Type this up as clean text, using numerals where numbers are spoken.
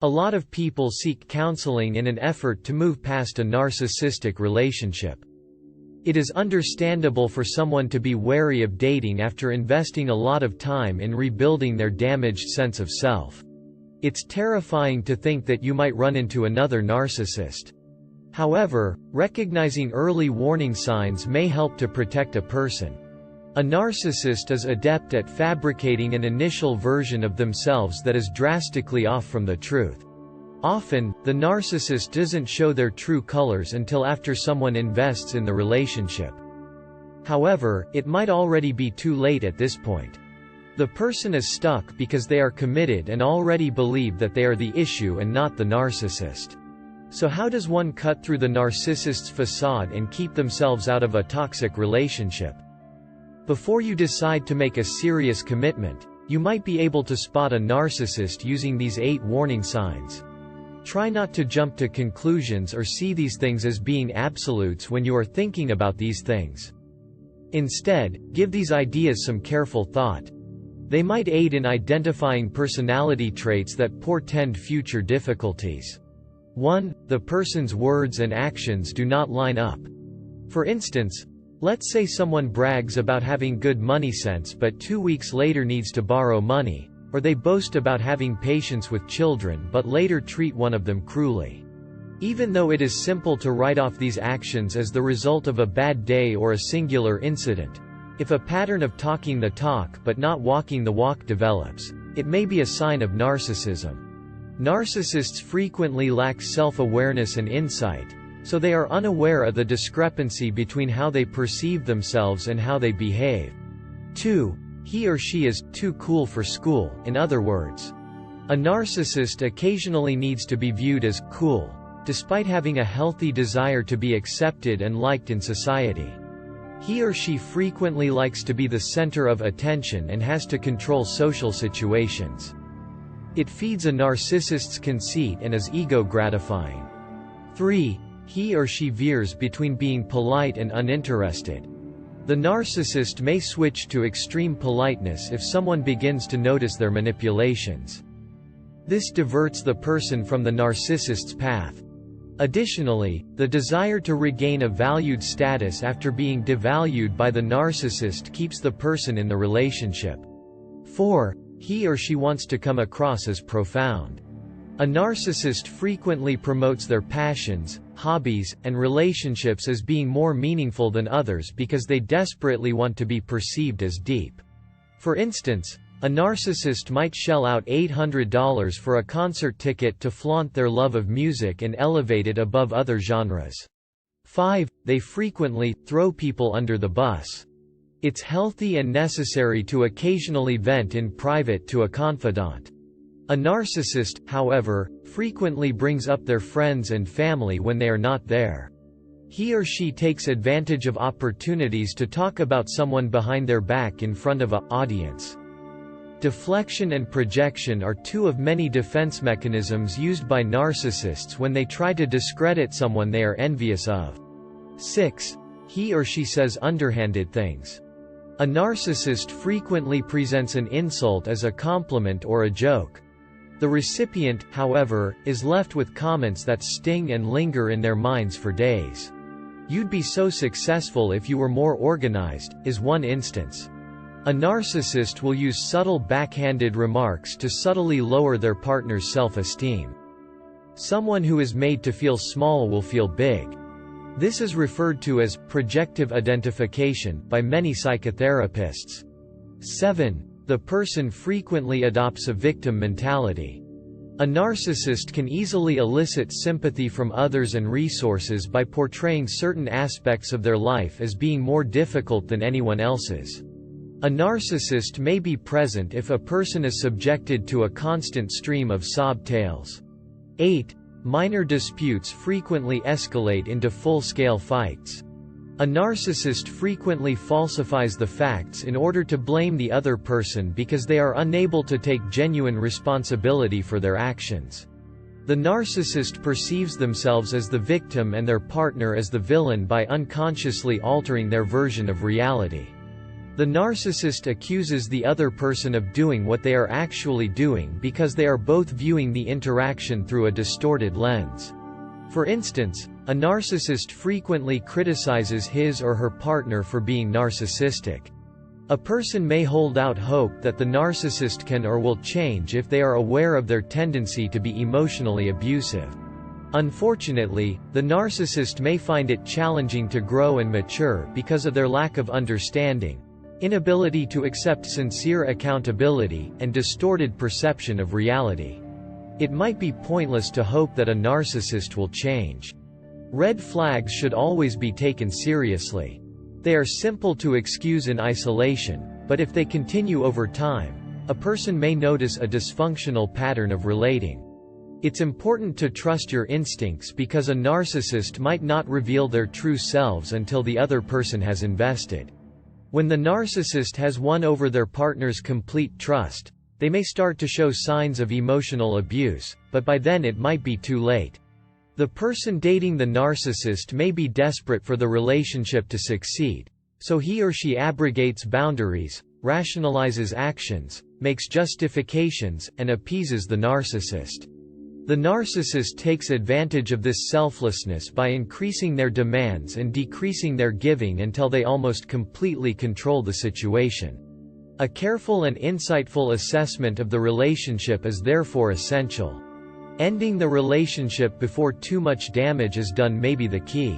A lot of people seek counseling in an effort to move past a narcissistic relationship. It is understandable for someone to be wary of dating after investing a lot of time in rebuilding their damaged sense of self. It's terrifying to think that you might run into another narcissist. However, recognizing early warning signs may help to protect a person. A narcissist is adept at fabricating an initial version of themselves that is drastically off from the truth. Often, the narcissist doesn't show their true colors until after someone invests in the relationship. However, it might already be too late at this point. The person is stuck because they are committed and already believe that they are the issue and not the narcissist. So how does one cut through the narcissist's facade and keep themselves out of a toxic relationship? Before you decide to make a serious commitment, you might be able to spot a narcissist using these 8 warning signs. Try not to jump to conclusions or see these things as being absolutes when you are thinking about these things. Instead, give these ideas some careful thought. They might aid in identifying personality traits that portend future difficulties. 1. The person's words and actions do not line up. For instance, let's say someone brags about having good money sense but 2 weeks later needs to borrow money, or they boast about having patience with children but later treat one of them cruelly. Even though it is simple to write off these actions as the result of a bad day or a singular incident, if a pattern of talking the talk but not walking the walk develops, it may be a sign of narcissism. Narcissists frequently lack self-awareness and insight, so they are unaware of the discrepancy between how they perceive themselves and how they behave. 2. He or she is too cool for school. In other words, a narcissist occasionally needs to be viewed as cool, despite having a healthy desire to be accepted and liked in society. He or she frequently likes to be the center of attention and has to control social situations. It feeds a narcissist's conceit and is ego-gratifying. 3. He or she veers between being polite and uninterested. The narcissist may switch to extreme politeness if someone begins to notice their manipulations. This diverts the person from the narcissist's path. Additionally, the desire to regain a valued status after being devalued by the narcissist keeps the person in the relationship. 4. He or she wants to come across as profound. A narcissist frequently promotes their passions, hobbies, and relationships as being more meaningful than others because they desperately want to be perceived as deep. For instance, a narcissist might shell out $800 for a concert ticket to flaunt their love of music and elevate it above other genres. 5. They frequently throw people under the bus. It's healthy and necessary to occasionally vent in private to a confidant. A narcissist, however, frequently brings up their friends and family when they are not there. He or she takes advantage of opportunities to talk about someone behind their back in front of an audience. Deflection and projection are 2 of many defense mechanisms used by narcissists when they try to discredit someone they are envious of. 6. He or she says underhanded things. A narcissist frequently presents an insult as a compliment or a joke. The recipient, however, is left with comments that sting and linger in their minds for days. "You'd be so successful if you were more organized," is one instance. A narcissist will use subtle backhanded remarks to subtly lower their partner's self-esteem. Someone who is made to feel small will feel big. This is referred to as projective identification by many psychotherapists. 7. The person frequently adopts a victim mentality. A narcissist can easily elicit sympathy from others and resources by portraying certain aspects of their life as being more difficult than anyone else's. A narcissist may be present if a person is subjected to a constant stream of sob tales. 8. Minor disputes frequently escalate into full-scale fights. A narcissist frequently falsifies the facts in order to blame the other person because they are unable to take genuine responsibility for their actions. The narcissist perceives themselves as the victim and their partner as the villain by unconsciously altering their version of reality. The narcissist accuses the other person of doing what they are actually doing because they are both viewing the interaction through a distorted lens. For instance, a narcissist frequently criticizes his or her partner for being narcissistic. A person may hold out hope that the narcissist can or will change if they are aware of their tendency to be emotionally abusive. Unfortunately, the narcissist may find it challenging to grow and mature because of their lack of understanding, inability to accept sincere accountability, and distorted perception of reality. It might be pointless to hope that a narcissist will change. Red flags should always be taken seriously. They are simple to excuse in isolation, but if they continue over time, a person may notice a dysfunctional pattern of relating. It's important to trust your instincts because a narcissist might not reveal their true selves until the other person has invested. When the narcissist has won over their partner's complete trust, they may start to show signs of emotional abuse, but by then it might be too late. The person dating the narcissist may be desperate for the relationship to succeed, so he or she abrogates boundaries, rationalizes actions, makes justifications, and appeases the narcissist. The narcissist takes advantage of this selflessness by increasing their demands and decreasing their giving until they almost completely control the situation. A careful and insightful assessment of the relationship is therefore essential. Ending the relationship before too much damage is done may be the key.